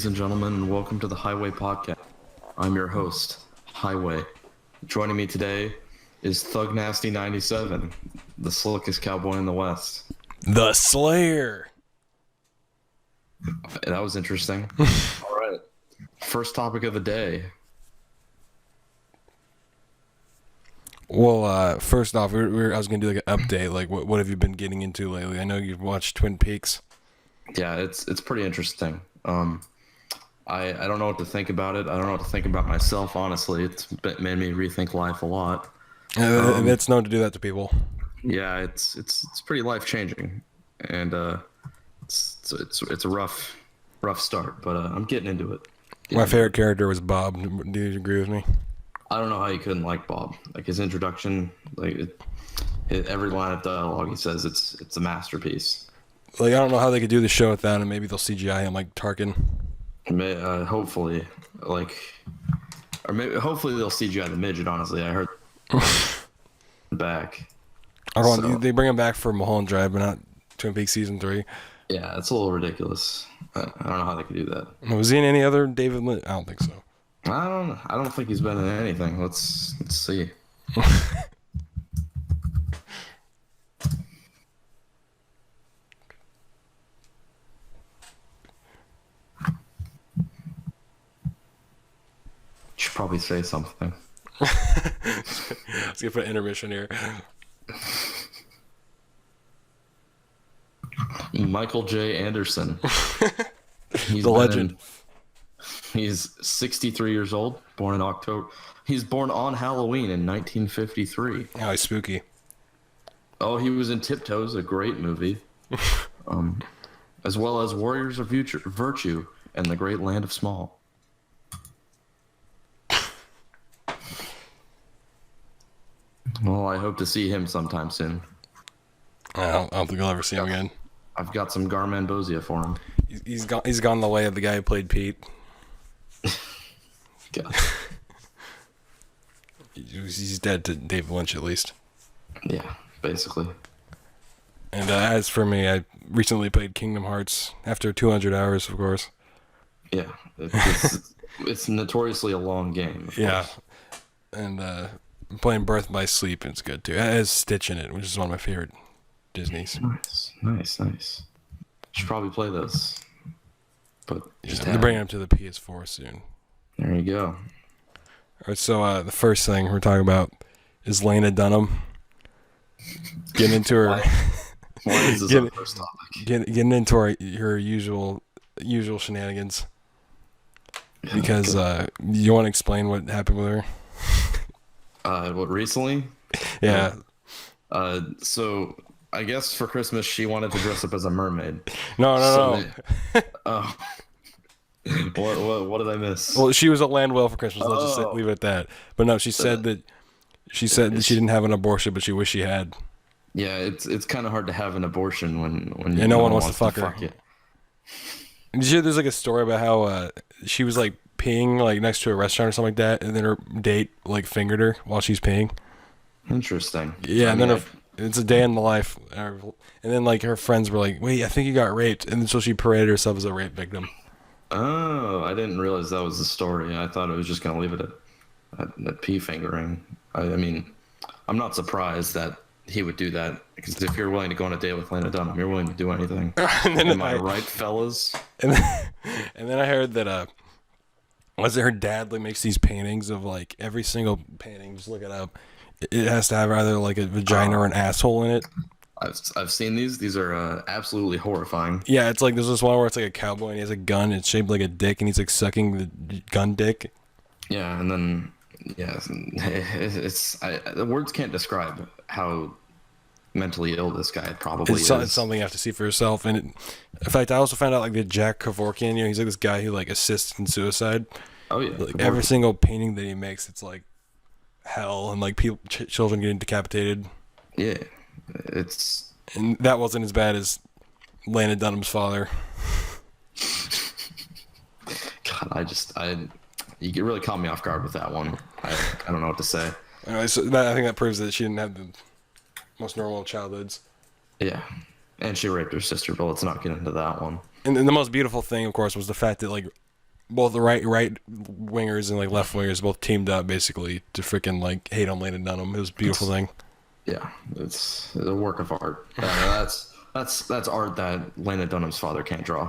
ladies and gentlemen, and welcome to the Highway Podcast. I'm your host, Highway. Joining me today is Thug Nasty 97, the slickest cowboy in the West. The Slayer. That was interesting. All right. First topic of the day. Well, first off, I was going to do like an update. Like, what have you been getting into lately? I know you've watched Twin Peaks. Yeah, it's pretty interesting. I don't know what to think about it. I don't know what to think about myself, honestly. It's made me rethink life a lot. It's known to do that to people. Yeah, it's pretty life-changing. And it's a rough start, but I'm getting into it. My favorite character was Bob. Do you agree with me? I don't know how you couldn't like Bob. Like his introduction, every line of dialogue he says, it's a masterpiece. Like, I don't know how they could do the show without him. Maybe they'll CGI him like Tarkin. Hopefully, hopefully they'll CGI the midget. Honestly, I heard back. They bring him back for Mulholland Drive, but not Twin Peaks season 3. Yeah, it's a little ridiculous. I don't know how they could do that. Was he in any other David Lynch? I don't think so. I don't think he's been in anything. Let's see. Should probably say something. Let's get put intermission here. Michael J. Anderson. He's the legend. He's 63 years old, born in October. He's born on Halloween in 1953. Oh, he's spooky. Oh, he was in Tiptoes, a great movie. As well as Warriors of Virtue and The Great Land of Small. Well, I hope to see him sometime soon. I don't think I'll ever see him again. I've got some Garmanbosia for him. He's gone the way of the guy who played Pete. God. He's dead to David Lynch, at least. Yeah, basically. And as for me, I recently played Kingdom Hearts after 200 hours, of course. Yeah, it's notoriously a long game. Yeah, and I'm playing Birth by Sleep, and it's good too. It has Stitch in it, which is one of my favorite Disney's. Nice. Should probably play this. But they're bringing it to the PS4 soon. There you go. All right, so the first thing we're talking about is Lena Dunham getting into her. Why is this our first topic? Getting into her usual shenanigans. Because you want to explain what happened with her? What, recently? Yeah. So I guess for Christmas she wanted to dress up as a mermaid. No. What did I miss? Well, she was a land whale for Christmas. Let's just leave it at that. But no, she said that she didn't have an abortion, but she wished she had. Yeah, it's kind of hard to have an abortion when no one wants to fuck her. Did you hear there's like a story about how she was like peeing like next to a restaurant or something like that, and then her date like fingered her while she's peeing. Interesting. Yeah, and then it's a day in the life, and then like her friends were like, "Wait, I think you got raped," and then so she paraded herself as a rape victim. Oh, I didn't realize that was the story. I thought it was just gonna leave it at pee fingering. I mean, I'm not surprised that he would do that, because if you're willing to go on a date with Lena Dunham, you're willing to do anything. Am I right, fellas? And then I heard that was it her dad like makes these paintings of like every single painting, just look it up, it has to have either like a vagina or an asshole in it. I've seen these are absolutely horrifying. Yeah, it's like there's this one where it's like a cowboy and he has a gun, it's shaped like a dick, and he's like sucking the gun dick. Yeah, and then the words can't describe how mentally ill this guy probably is. It's something you have to see for yourself. And in fact, I also found out like that Jack Kevorkian, he's like this guy who like assists in suicide. Oh yeah, like every single painting that he makes, it's like hell, and like children getting decapitated. Yeah, and that wasn't as bad as Lena Dunham's father. God, you really caught me off guard with that one. I don't know what to say. Anyway, so I think that proves that she didn't have the most normal childhoods. Yeah, and she raped her sister, but let's not get into that one. And the most beautiful thing, of course, was the fact that like both the right wingers and like left wingers both teamed up basically to freaking like hate on Landon Dunham. It was a beautiful thing. Yeah, it's a work of art. That's art that Landon Dunham's father can't draw.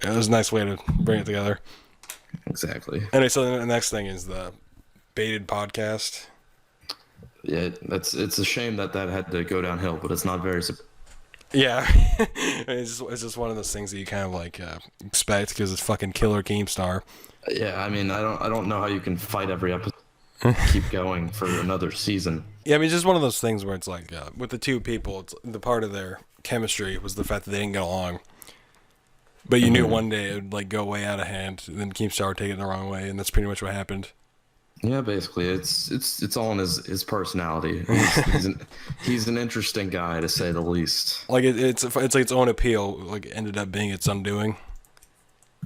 It was a nice way to bring it together. Exactly. Anyway, so the next thing is the baited podcast. Yeah, it's a shame that had to go downhill, but it's not very. Yeah, it's just one of those things that you kind of like expect because it's fucking Killer Keemstar. Yeah, I mean, I don't know how you can fight every episode, keep going for another season. Yeah, I mean, it's just one of those things where it's like with the two people, it's the part of their chemistry was the fact that they didn't get along. But you knew one day it would like go way out of hand, and then Keemstar would take it the wrong way, and that's pretty much what happened. Yeah, basically, it's all in his personality. He's an interesting guy to say the least. Like it's like its own appeal. Like ended up being its undoing.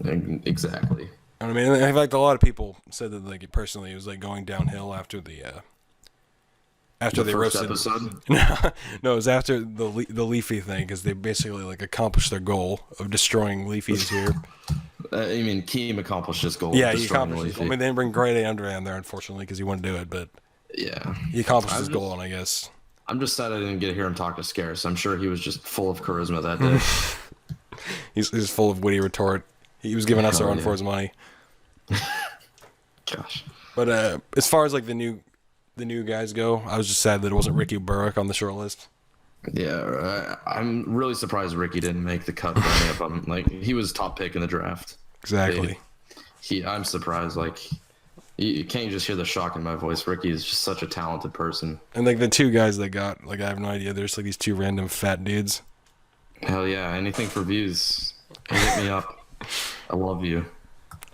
Exactly. I mean, in fact, a lot of people said that like personally, it was like going downhill after the they first roasted. episode. No, it was after the Leafy thing because they basically like accomplished their goal of destroying Leafys here. I mean, Keem accomplished his goal. Yeah, he accomplished his goal. I mean, they didn't bring Grade A Andre on there, unfortunately, because he wouldn't do it, but yeah, he accomplished his goal, and I guess. I'm just sad I didn't get to hear him talk to Scarce. I'm sure he was just full of charisma that day. He's full of witty retort. He was giving us a run for his money. Gosh. But as far as like the new guys go, I was just sad that it wasn't Ricky Burrick on the short list. Yeah, I'm really surprised Ricky didn't make the cut. Like he was top pick in the draft. Exactly. I'm surprised. Like you can't just hear the shock in my voice. Ricky is just such a talented person. And like the two guys that got, like I have no idea. There's like these two random fat dudes. Hell yeah! Anything for views. Hit me up. I love you.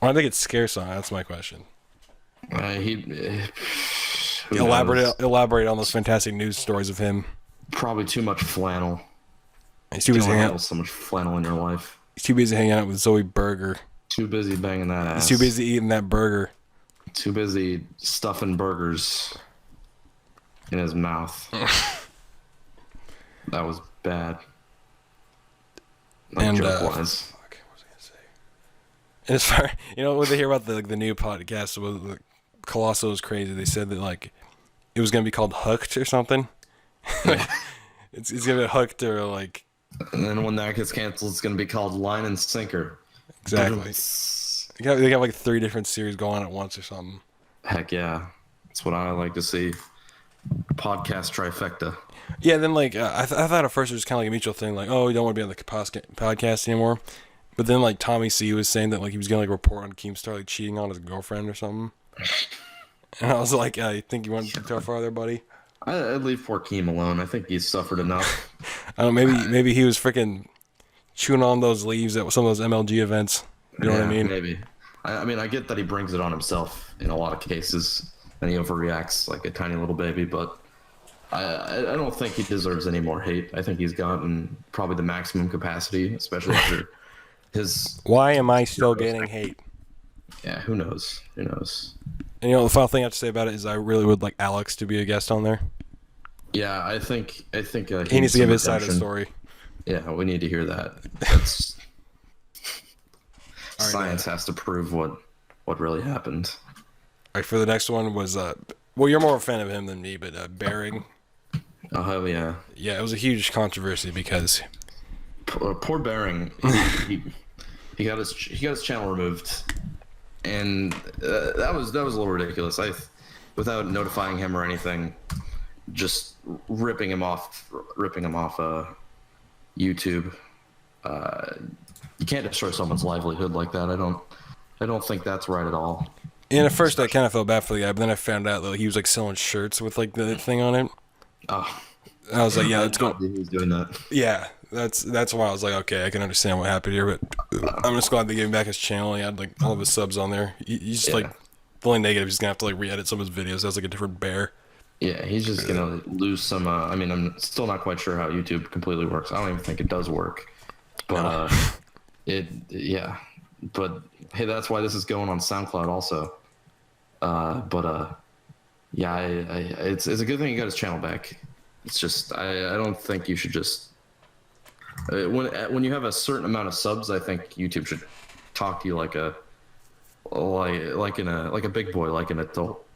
Well, I think it's Scarce on. That's my question. Elaborate on those fantastic news stories of him. Probably too much flannel. He's too busy hanging out. So much flannel in your life. He's too busy hanging out with Zoe Burger. Too busy banging that ass. He's too busy eating that burger. Too busy stuffing burgers in his mouth. That was bad. Like and joke-wise. Fuck, what was I gonna say? And as far when they hear about the new podcast with Colossal was crazy. They said that like it was gonna be called Hooked or something. it's gonna be Hooked or like. And then when that gets canceled, it's gonna be called Line and Sinker. Exactly. They got like 3 different series going on at once or something. Heck yeah, that's what I like to see. Podcast trifecta. Yeah, then like I thought at first it was kind of like a mutual thing, like oh, you don't want to be on the podcast anymore. But then like Tommy C was saying that like he was gonna like report on Keemstar like cheating on his girlfriend or something. And I was like, I think you went too far there, buddy. I'd leave poor Keem alone. I think he's suffered enough. I don't know, maybe he was freaking chewing on those leaves at some of those MLG events. You know what I mean? Maybe. I mean, I get that he brings it on himself in a lot of cases, and he overreacts like a tiny little baby, but I don't think he deserves any more hate. I think he's gotten probably the maximum capacity, especially after his... Why am I still getting hate? Yeah, who knows? Who knows? And the final thing I have to say about it is I really would like Alex to be a guest on there. Yeah, I think he needs to give his side of the story. Yeah, we need to hear that. That's science has to prove what really happened. All right, for the next one was well, you're more a fan of him than me, but Bearing. Oh hell yeah! Yeah, it was a huge controversy because poor Bearing, he got his channel removed, and that was a little ridiculous. Without notifying him or anything, just ripping him off YouTube. You can't destroy someone's livelihood like that. I don't think that's right at all. And at first I kind of felt bad for the guy, but then I found out that he was like selling shirts with like the thing on it. Oh. And I was like, yeah, let's go. He was doing that. Yeah, that's why I was like, okay, I can understand what happened here, but I'm just glad they gave him back his channel. He had like all of his subs on there. He's just like the only negative. He's gonna have to like re-edit some of his videos. That's like a different bear. Yeah, he's just gonna lose some. I mean, I'm still not quite sure how YouTube completely works. I don't even think it does work. But But hey, that's why this is going on SoundCloud also. It's a good thing he got his channel back. It's just I don't think you should just when you have a certain amount of subs, I think YouTube should talk to you like a big boy, like an adult,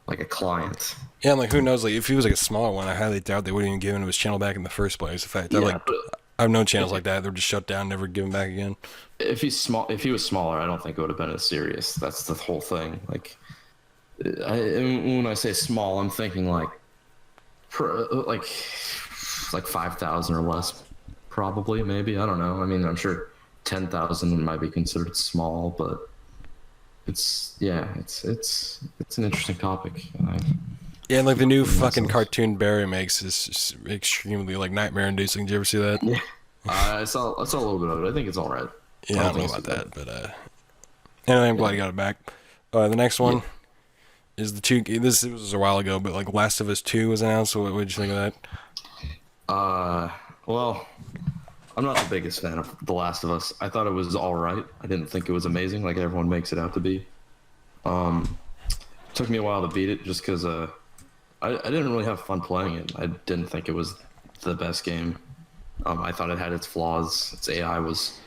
like a client. Yeah, and like who knows? Like if he was like a smaller one, I highly doubt they wouldn't even give him his channel back in the first place. In fact, Yeah, but I've known channels like that. They're just shut down, never given back again. if he was smaller, I don't think it would have been as serious. That's the whole thing. Like, when I say small, I'm thinking like 5,000 or less, probably, maybe. I don't know. I mean, I'm sure 10,000 might be considered small, but it's an interesting topic. Yeah, and like the new fucking cartoon Barry makes is just extremely like nightmare-inducing. Did you ever see that? Yeah, I saw a little bit of it. I think it's all right. Yeah, I don't know about that, but anyway, I'm glad you got it back. The next one is the two. This was a while ago, but like Last of Us 2 was announced. So what did you think of that? Well, I'm not the biggest fan of The Last of Us. I thought it was all right. I didn't think it was amazing, like everyone makes it out to be. Took me a while to beat it, just because I didn't really have fun playing it. I didn't think it was the best game. I thought it had its flaws. Its AI was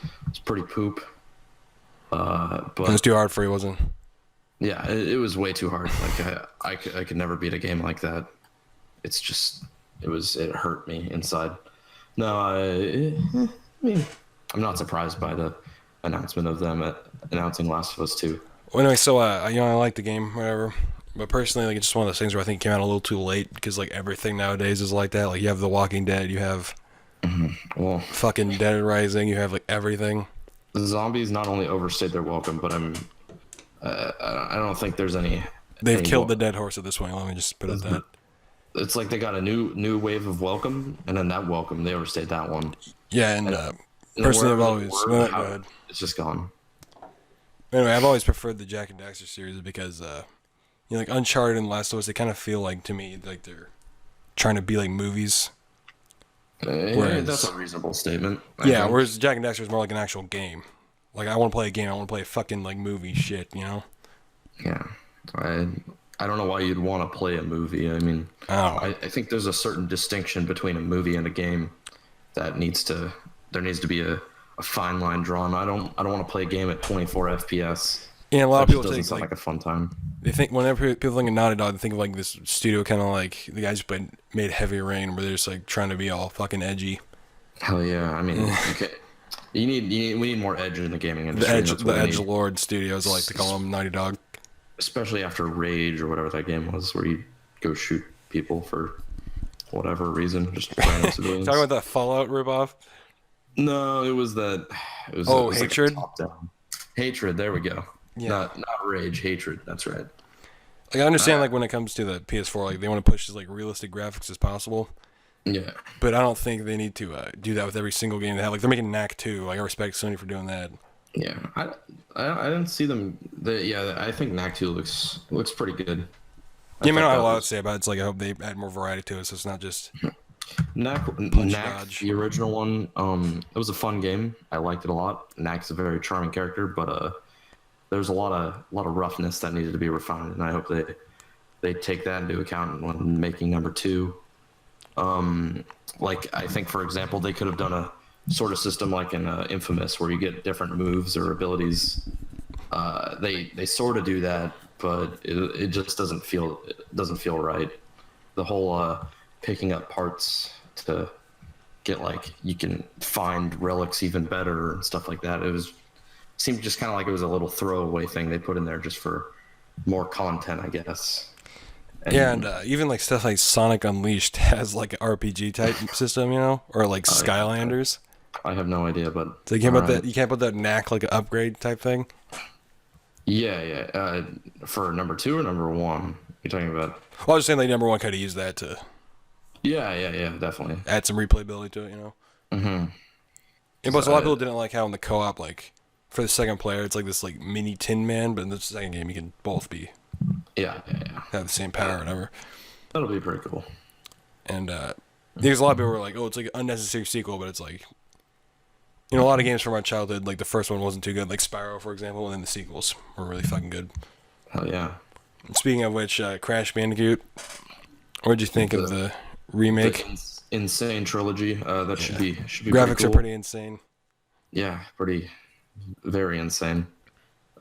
pretty poop. But It was too hard for you, wasn't it? Yeah, it was way too hard. Like I could never beat a game like that. It's just it hurt me inside. No, I mean, I'm not surprised by the announcement of them announcing Last of Us 2. Well, anyway, so I like the game, whatever. But personally, like it's just one of those things where I think it came out a little too late because like everything nowadays is like that. Like you have The Walking Dead, you have Well, fucking Dead Rising, you have like everything. the zombies not only overstayed their welcome, but I don't think there's any. They've killed the dead horse at this point. Let me just put it that. It's like they got a new wave of welcome, and then that welcome they overstayed that one. Yeah, and And personally, I've wherever always they were, go ahead. It's just gone. Anyway, I've always preferred the Jack and Daxter series because like Uncharted and Last of Us, they kind of feel like to me like they're trying to be like movies. That's a reasonable statement. I Yeah, think. whereas Jack and Daxter is more like an actual game. Like I want to play a game, I want to play a fucking like movie shit, you know? Yeah, I don't know why you'd want to play a movie. I mean, I think there's a certain distinction between a movie and a game that there needs to be a fine line drawn. I don't want to play a game at 24 FPS. Yeah, a lot of That people doesn't think sound like like a fun time. they think whenever people think of Naughty Dog, they think of like this studio kind of like the guys who made Heavy Rain, where they're just like trying to be all fucking edgy. Hell yeah! I mean, we need more edge in the gaming industry. The Edge Lord Studios, I like to call them Naughty Dog. Especially after Rage or whatever that game was, where you go shoot people for whatever reason, just random civilians. Talking about that Fallout ripoff? No, it was that. It was Hatred? Like top-down. Hatred. There we go. Yeah. Not Rage. Hatred. That's right. Like I understand like when it comes to the PS4, like they want to push as like realistic graphics as possible. Yeah. But I don't think they need to do that with every single game they have. Like they're making Knack 2. Like I respect Sony for doing that. Yeah. I didn't see them. I think Knack 2 looks pretty good. Yeah, I mean, I don't have a lot to say about it. It's like I hope they add more variety to it, so it's not just Knack, dodge. the original one. It was a fun game. I liked it a lot. Knack's a very charming character, but there's a lot of roughness that needed to be refined, and I hope they take that into account when making number 2. Like I think, for example, they could have done a sort of system like in Infamous, where you get different moves or abilities. They sort of do that, but it just doesn't feel right. The whole picking up parts to get like you can find relics even better and stuff like that. Seemed just kind of like it was a little throwaway thing they put in there just for more content, I guess. And even like stuff like Sonic Unleashed has like an RPG type system, you know, or like Skylanders. I have no idea, but So you can't put that Knack like an upgrade type thing. Yeah. For number 2 or number 1, you're talking about? Well, I was just saying like number 1 could have used that to Yeah, definitely. add some replayability to it, you know. Mm-hmm. And plus, a lot of people didn't like how in the co-op, like for the second player, it's like this like mini Tin Man, but in the second game, you can both be Yeah. have the same power or whatever. That'll be pretty cool. And there's a lot of people who are like, oh, it's like an unnecessary sequel, but it's like, you know, a lot of games from our childhood, like the first one wasn't too good, like Spyro, for example, and then the sequels were really fucking good. Hell yeah. Speaking of which, Crash Bandicoot, what'd you think of the remake? Insane trilogy. That should be Graphics pretty cool. are pretty insane. Yeah, pretty very insane.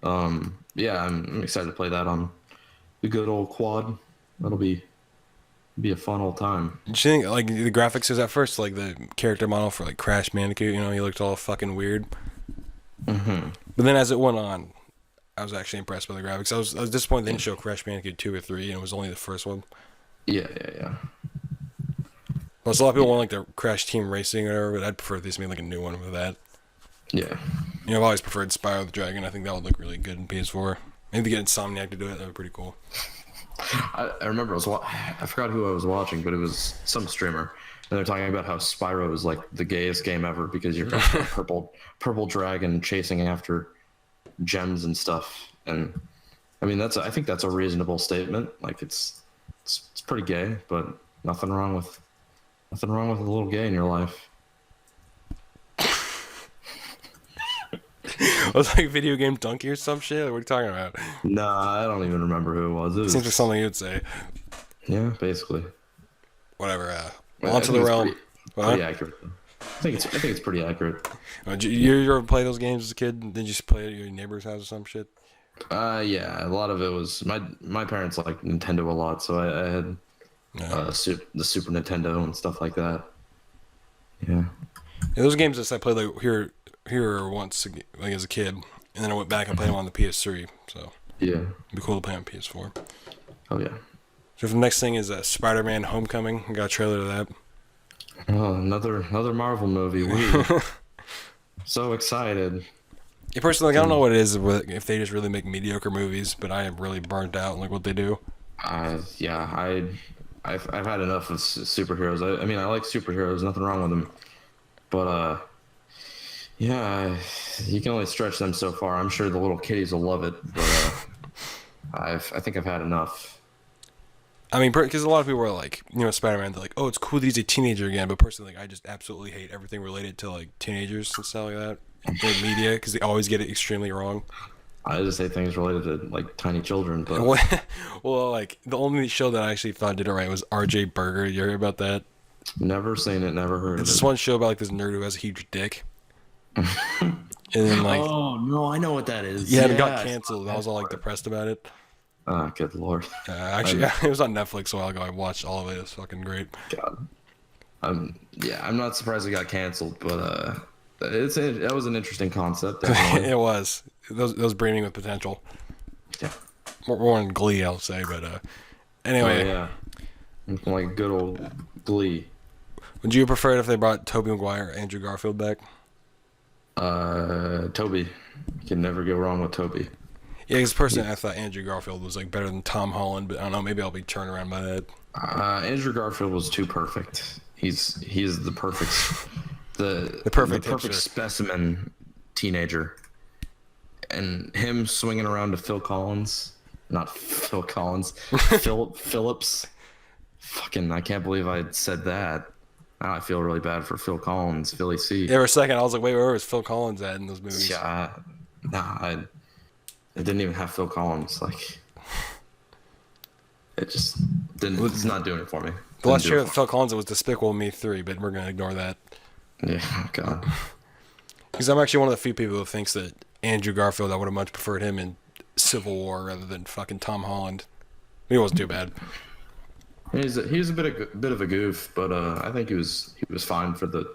Yeah, I'm excited to play that on the good old quad. That'll be a fun old time. Did you think like the graphics is at first like the character model for like Crash Bandicoot? You know, he looked all fucking weird. Hmm. But then as it went on, I was actually impressed by the graphics. I was disappointed they didn't show Crash Bandicoot 2 or 3, and it was only the first one. Yeah, yeah, yeah. Plus, a lot of people want like the Crash Team Racing or whatever, but I'd prefer this to be like a new one with that. Yeah. You know, I've always preferred Spyro the Dragon. I think that would look really good in PS4. Maybe get Insomniac to do it. That would be pretty cool. I remember I forgot who I was watching, but it was some streamer, and they're talking about how Spyro is like the gayest game ever because you're got a purple dragon chasing after gems and stuff. And I mean, I think that's a reasonable statement. Like it's pretty gay, but nothing wrong with a little gay in your life. Was like Video Game Donkey or some shit? Like, what are you talking about? Nah, I don't even remember who it was. Seems like something you'd say. Yeah, basically. Whatever. Well, Onto the realm. Pretty accurate. I think it's pretty accurate. Did you ever play those games as a kid? Did you just play it at your neighbor's house or some shit? Yeah, a lot of it was my parents like Nintendo a lot, so I had No. the Super Nintendo and stuff like that. Yeah. Yeah, those games that I played like here once like as a kid, and then I went back and played them on the PS3. So Yeah. it'd be cool to play on PS4. Oh yeah. So the next thing is Spider-Man: Homecoming. We got a trailer to that. Oh, another Marvel movie. We so excited. Yeah, personally, like, I don't know what it is if they just really make mediocre movies, but I am really burnt out on like what they do. Yeah, I've had enough of superheroes. I mean, I like superheroes. Nothing wrong with them, but yeah, you can only stretch them so far. I'm sure the little kiddies will love it, but I think I've had enough. I mean, because a lot of people are like, you know, Spider-Man, they're like, oh, it's cool that he's a teenager again. But personally, like, I just absolutely hate everything related to like teenagers and stuff like that in media because they always get it extremely wrong. I just say things related to like tiny children, but Well, like the only show that I actually thought did it right was R.J. Berger. You heard about that? never seen it, never heard It's of this it. one show about like this nerd who has a huge dick, and then like Oh no, I know what that is. yeah, it I got saw canceled. And I was all like that. depressed about it. Ah, good lord. Actually, it was on Netflix a while ago. I watched all of it. It was fucking great. God. Yeah, I'm not surprised it got canceled, but that was an interesting concept. Definitely. It was. It was brimming with potential. Yeah. More in Glee, I'll say. But Oh anyway, yeah. Like good old Glee. would you prefer it if they brought Tobey Maguire or Andrew Garfield back? Toby. You can never go wrong with Toby. Yeah, because personally, I thought Andrew Garfield was like better than Tom Holland, but I don't know. Maybe I'll be turned around by that. Andrew Garfield was too perfect. He's the perfect The perfect hipster. specimen teenager. And him swinging around to Phil Collins, not Phil Collins, Philip Phillips. Fucking, I can't believe I said that. Now I feel really bad for Phil Collins, Philly C. Yeah, for a second, I was like, wait, where was Phil Collins at in those movies? Yeah, it didn't even have Phil Collins. Like, it just didn't. It's not doing it for me. The last Didn't do year it with for Phil Collins, it was Despicable Me 3, but we're going to ignore that. me. Yeah, God. Because I'm actually one of the few people who thinks that Andrew Garfield, I would have much preferred him in Civil War rather than fucking Tom Holland. He wasn't too bad. He's a bit of a goof, but I think he was fine for the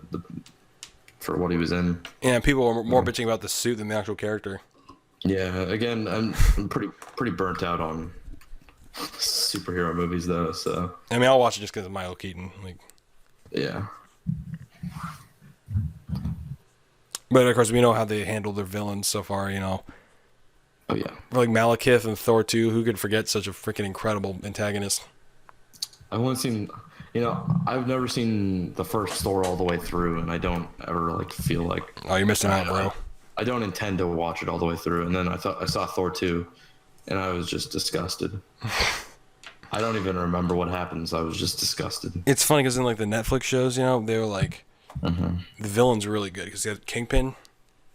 for what he was in. Yeah, people were more bitching about the suit than the actual character. Yeah, again, I'm pretty burnt out on superhero movies though. So I mean, I'll watch it just because of Michael Keaton. Like, yeah, but of course, we know how they handled their villains so far. You know, oh yeah. like Malekith and Thor 2. Who could forget such a freaking incredible antagonist? I've only seen, I've never seen the first Thor all the way through, and I don't ever like feel like Oh, you're missing out, bro. I don't intend to watch it all the way through. And then I saw Thor 2, and I was just disgusted. I don't even remember what happens. I was just disgusted. It's funny because in like the Netflix shows, you know, they were like the villains were really good because they had Kingpin,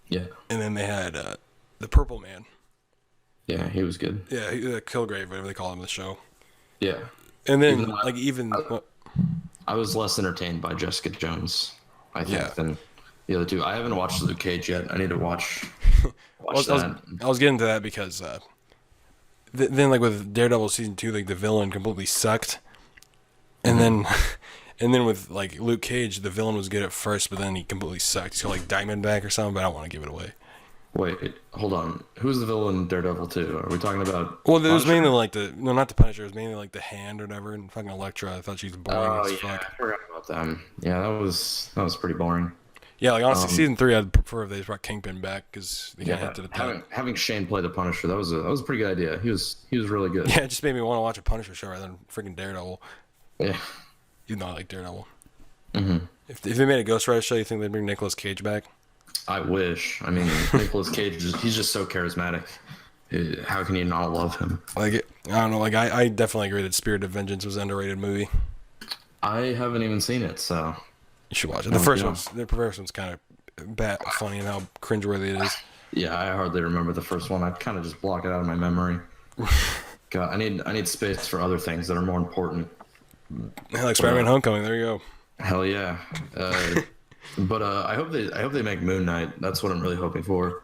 Yeah, and then they had the Purple Man. yeah, he was good. Yeah, Kilgrave, whatever they call him in the show. Yeah, And then Even though like even I was less entertained by Jessica Jones, I think, Yeah. than The other two. I haven't watched Luke Cage yet. I need to watch I was, I was, that. I was getting to that because then like with Daredevil season 2, like the villain completely sucked, and then and then with like Luke Cage, the villain was good at first, but then he completely sucked. He's called like Diamondback or something, but I don't want to give it away. Wait, hold on. Who's the villain in Daredevil 2? Are we talking about Well, it was Punisher? mainly like not the Punisher. It was mainly like the Hand or whatever, and fucking Elektra. I thought she was boring Oh as yeah, fuck. I forgot about them. Yeah, that was pretty boring. Yeah, like honestly, Um, season 3, I'd prefer if they brought Kingpin back because they kind of yeah, hinted at that. having Shane play the Punisher, that was a pretty good idea. He was really good. Yeah, it just made me want to watch a Punisher show rather than freaking Daredevil. Yeah. Even though I like Daredevil. hmm If they made a Ghost Rider show, you think they'd bring Nicolas Cage back? I wish. I mean, Nicolas Cage, he's just so charismatic. How can you not love him? Like, I don't know. Like, I definitely agree that Spirit of Vengeance was an underrated movie. I haven't even seen it, so You should watch it. Oh, The first one's kind of funny and how cringeworthy it is. yeah, I hardly remember the first one. I kind of just block it out of my memory. God, I need space for other things that are more important. Like Spider-Man Homecoming. There you go. Hell yeah. But I hope they make Moon Knight. That's what I'm really hoping for.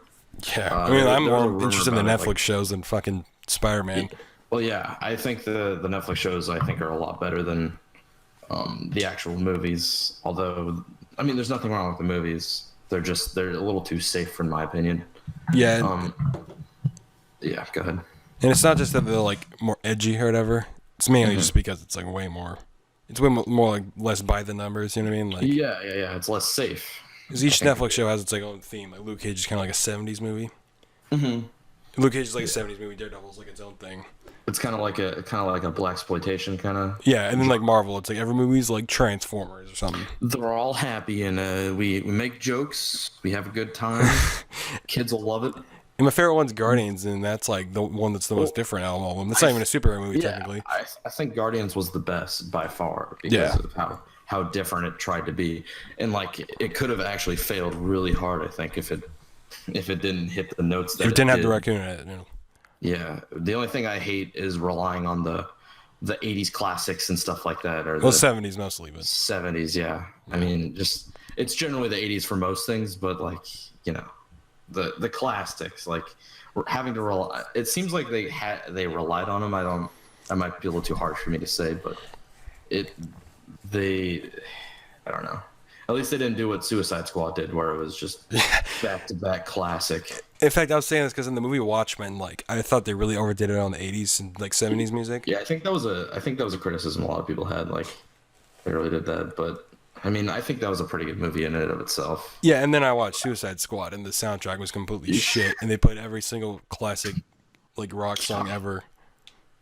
Yeah. Uh, I mean, there- I'm there was a more rumor interested in the about Netflix it, like- shows than fucking Spider-Man. Well, yeah, I think the Netflix shows I think are a lot better than the actual movies. Although, I mean, there's nothing wrong with the movies. They're a little too safe, in my opinion. Yeah. Um, yeah, go ahead. And it's not just that they're like more edgy or whatever. It's mainly just because it's like way more. It's way more like less by the numbers. You know what I mean? Like, Yeah. It's less safe. because each Netflix show has its like own theme. Like Luke Cage is kind of like a '70s movie. Luke Cage is like a '70s movie. Daredevil's like its own thing. It's kind of like a black exploitation kind of. Yeah, and then like Marvel, it's like every movie's like Transformers or something. They're all happy and we make jokes. We have a good time. Kids will love it. And my favorite one's Guardians, and that's like the one that's the most different out of all of them. That's not even a superhero movie technically. I think Guardians was the best by far because Yeah. of how different it tried to be, and like it could have actually failed really hard. I think if it didn't hit the notes that It didn't have did. the raccoon in it. You know. Yeah, the only thing I hate is relying on the 80s classics and stuff like that, or Well, the '70s mostly, but 70s. Yeah, I mean, just it's generally the 80s for most things, but like the classics, like we're having to rely. It seems like they relied on them. That might be a little too harsh for me to say, but I don't know. At least they didn't do what Suicide Squad did, where it was just back to back classic. in fact, I was saying this because in the movie Watchmen, like I thought they really overdid it on the '80s and like '70s music. Yeah, I think that was a criticism a lot of people had. Like they really did that, but I mean, I think that was a pretty good movie in and of itself. Yeah, and then I watched Suicide Squad, and the soundtrack was completely shit, and they played every single classic like rock song ever.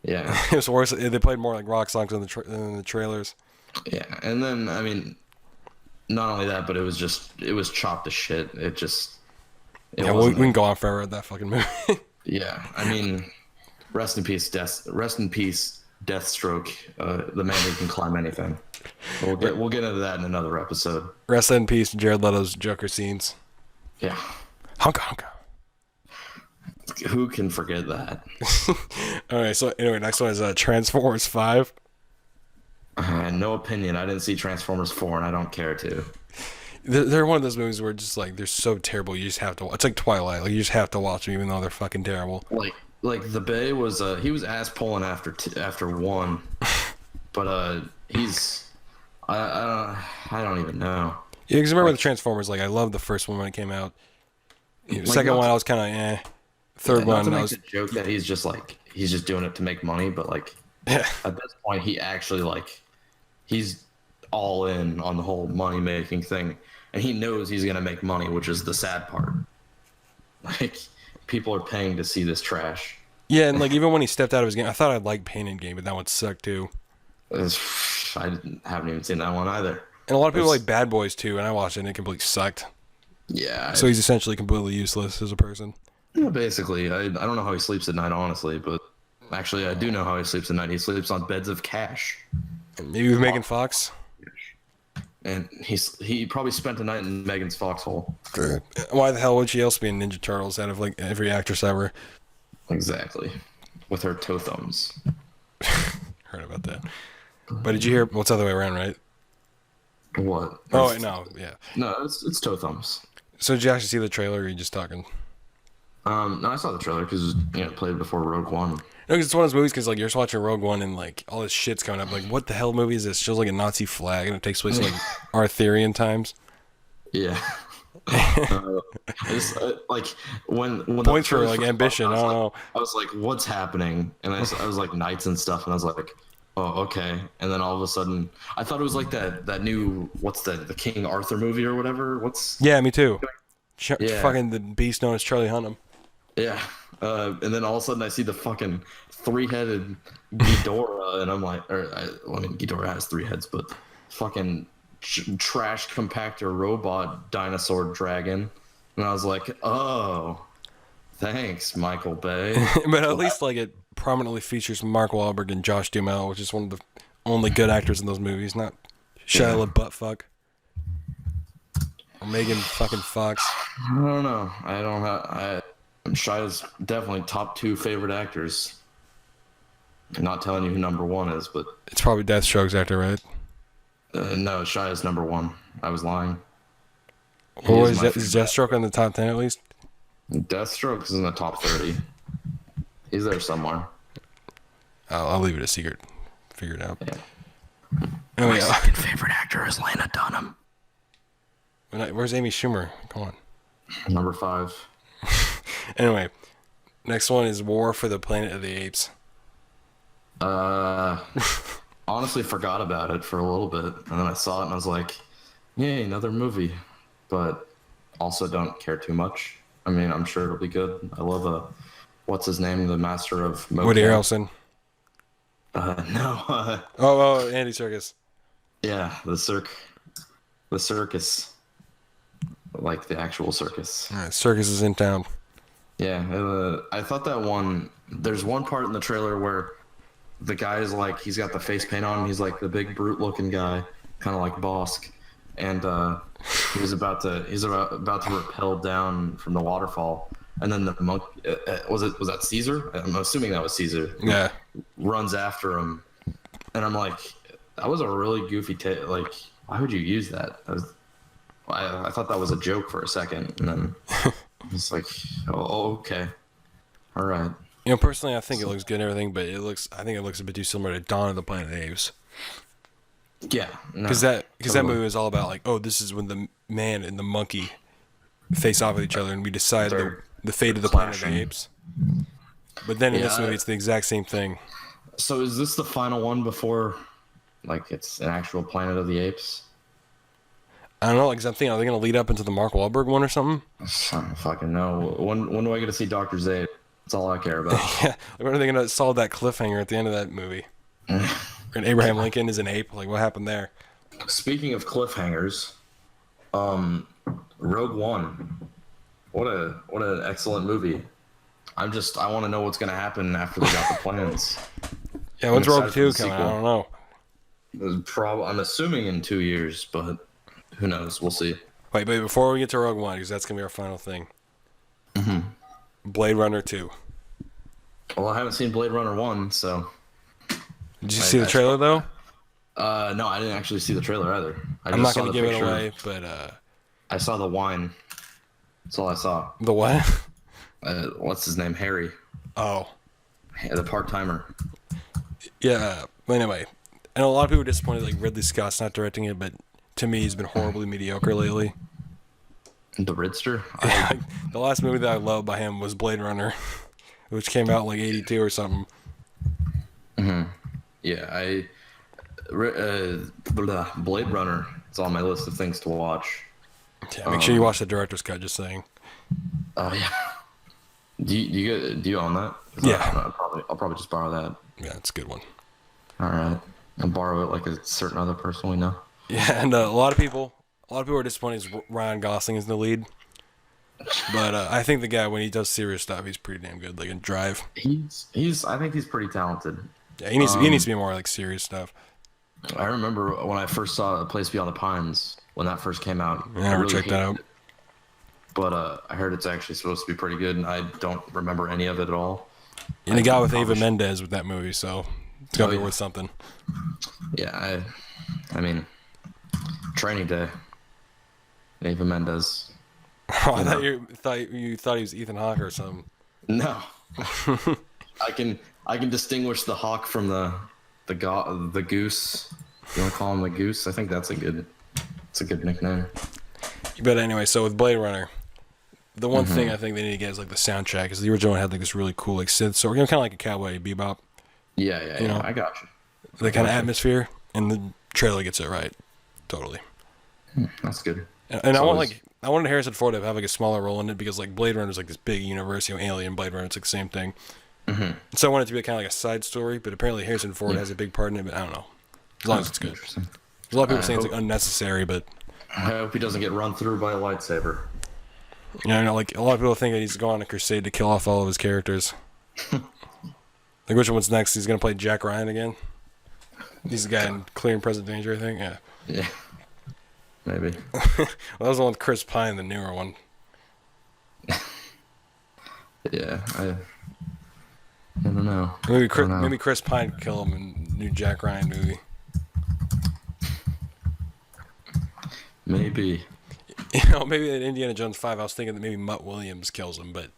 Yeah, It was worse. They played more like rock songs than the trailers. yeah, and then I mean, not only that, but it was chopped to shit. It Yeah, we can go on forever with that fucking movie. Yeah, I mean, rest in peace, Deathstroke, the man who can climb anything. We'll get into that in another episode. Rest in peace, Jared Leto's Joker scenes. Yeah, Honka honka. who can forget that? All right, so anyway, next one is Transformers 5. No opinion. I didn't see Transformers 4, and I don't care to. They're one of those movies where just like they're so terrible, you just have to. It's like Twilight, like you just have to watch them even though they're fucking terrible. Like the Bay was he was ass pulling after one, but I don't even know. Yeah, because remember the Transformers, like I loved the first one when it came out. The second one I was kind of Third Not one, to I make was the joke that he's just doing it to make money, but like yeah. at this point he actually he's all in on the whole money making thing, and he knows he's gonna make money, which is the sad part. Like people are paying to see this trash. Yeah, and like even when he stepped out of his game, I thought I'd like Pain in Game, but that one sucked too. Haven't even seen that one either. And a lot of people like Bad Boys too, and I watched it and it completely sucked. Yeah. So he's essentially completely useless as a person. Yeah, basically, I don't know how he sleeps at night, honestly, but actually, I do know how he sleeps at night. He sleeps on beds of cash, Maybe with Megan Fox. and he probably spent a night in Megan's foxhole. Why the hell would she else be in Ninja Turtles out of like every actress ever? Exactly, with her toe thumbs. Heard about that. But did you hear? Well, it's the other way around, right? What? Oh wait, no, yeah. No, it's toe thumbs. So did you actually see the trailer, or are you just talking? No, I saw the trailer because it played before Rogue One. No, 'cause it's one of those movies because like you're just watching Rogue One and like all this shit's coming up. Like, what the hell movie is this? It shows like a Nazi flag and it takes place in like Arthurian times. Yeah. I just like when Points the for first like popped ambition. up, I don't know. I was like, what's happening? And I was like knights and stuff, and I was like, oh, okay. And then all of a sudden, I thought it was like that new what's the King Arthur movie or whatever. What's Yeah, me too. Yeah. Fucking the beast known as Charlie Hunnam. yeah. And then all of a sudden, I see the fucking three-headed Ghidorah, and I'm like, I mean, Ghidorah has three heads, but fucking trash compactor robot dinosaur dragon, and I was like, oh, thanks, Michael Bay. But at least like it prominently features Mark Wahlberg and Josh Duhamel, which is one of the only good actors in those movies, not Shia LaBeouf or Megan fucking Fox. I don't know. I don't have. Shia's definitely top two favorite actors. I'm not telling you who number one is, but It's probably Deathstroke's actor, right? no, Shia's number one. I was lying. He Or is is, my is favorite Deathstroke in the top 10 at least? Deathstroke is in the top 30. He's there somewhere. I'll leave it a secret. Figure it out. Yeah. Anyway, My second favorite actor is Lena Dunham. where's Amy Schumer? Come on. Number 5. Anyway, next one is War for the Planet of the Apes. Honestly forgot about it for a little bit, and then I saw it and I was like, yay, another movie. But also don't care too much. I mean, I'm sure it'll be good. I love what's his name, the master of mocap. Woody Harrelson. No. Oh, Andy Serkis. Yeah, the circus, like the actual circus. All right, Serkis is in town. Yeah, I thought that one. There's one part in the trailer where the guy is like, he's got the face paint on. He's like the big brute looking guy, kind of like Bosk, and he's about to rappel down from the waterfall, and then the monk was that Caesar? I'm assuming that was Caesar. Yeah. Runs after him, and I'm like, that was a really goofy like, why would you use that? I thought that was a joke for a second, and then it's like, oh, okay, all right. You know, personally, I think it looks good and everything, but I think it looks a bit too similar to Dawn of the Planet of the Apes. Yeah, Because that movie was all about like, oh, this is when the man and the monkey face off with each other, and we decide the fate of the Planet of the Apes. But then in this movie, it's the exact same thing. So is this the final one before, like, it's an actual Planet of the Apes? I don't know, because I'm thinking, are they going to lead up into the Mark Wahlberg one or something? I don't fucking know. When do I get to see Dr. Zaid? That's all I care about. Yeah, when are they going to solve that cliffhanger at the end of that movie? And Abraham Lincoln is an ape. Like, what happened there? Speaking of cliffhangers, Rogue One. What an excellent movie. I want to know what's going to happen after they got the plans. Yeah, when's I'm Rogue excited 2 for the coming? I don't know. I'm assuming in 2 years, but who knows? We'll see. Wait, but before we get to Rogue One, because that's going to be our final thing. Mm-hmm. Blade Runner 2. Well, I haven't seen Blade Runner 1, so... Did you see the trailer, though? No, I didn't actually see the trailer either. I'm not going to give it away, but... I saw the wine. That's all I saw. The what? What's his name? Harry. Oh. The part-timer. Yeah, but anyway. And a lot of people are disappointed, like, Ridley Scott's not directing it, but to me, he's been horribly mediocre lately. The Ridster? The last movie that I loved by him was Blade Runner, which came out in, like, 82 or something. Mm-hmm. Yeah, Blade Runner. It's on my list of things to watch. Yeah, make sure you watch the director's cut, just saying. Oh, yeah. Do you own that? Yeah. I'll probably just borrow that. Yeah, it's a good one. All right. I'll borrow it like a certain other person we know. Yeah, and a lot of people are disappointed Ryan Gosling is in the lead. But I think the guy, when he does serious stuff, he's pretty damn good. Like in Drive. I think he's pretty talented. Yeah, he needs to be more like serious stuff. I remember when I first saw A Place Beyond the Pines when that first came out. Yeah, I really check that out. it. But I heard it's actually supposed to be pretty good, and I don't remember any of it at all. And he got with Ava Mendes with that movie, so it's gotta be worth something. Yeah, I mean, Training Day. Eva Mendes. Oh, I thought you thought he was Ethan Hawke or something. No. I can distinguish the hawk from the goose. You want to call him the goose? I think that's a good nickname. But anyway, so with Blade Runner, the one thing I think they need to get is like the soundtrack, because the original had like this really cool like synth, so kind of like a Cowboy Bebop. Yeah. You know, I got you. The kind of atmosphere, and the trailer gets it right, totally. That's good. And I wanted Harrison Ford to have like a smaller role in it, because like Blade Runner is like this big universe, Alien, Blade Runner, it's like the same thing. So I want it to be kind of like a side story, but apparently Harrison Ford has a big part in it. But I don't know, as long as it's good. There's a lot of people saying it's like unnecessary, but I hope he doesn't get run through by a lightsaber. I know, like a lot of people think that he's going on a crusade to kill off all of his characters. Like, which one's next? He's gonna play Jack Ryan again. He's the guy in Clear and Present Danger, I think. Yeah. Maybe. Well, that was the one with Chris Pine, the newer one. Yeah, I don't know. Maybe Chris Pine could kill him in the new Jack Ryan movie. Maybe. Maybe in Indiana Jones 5, I was thinking that maybe Mutt Williams kills him, but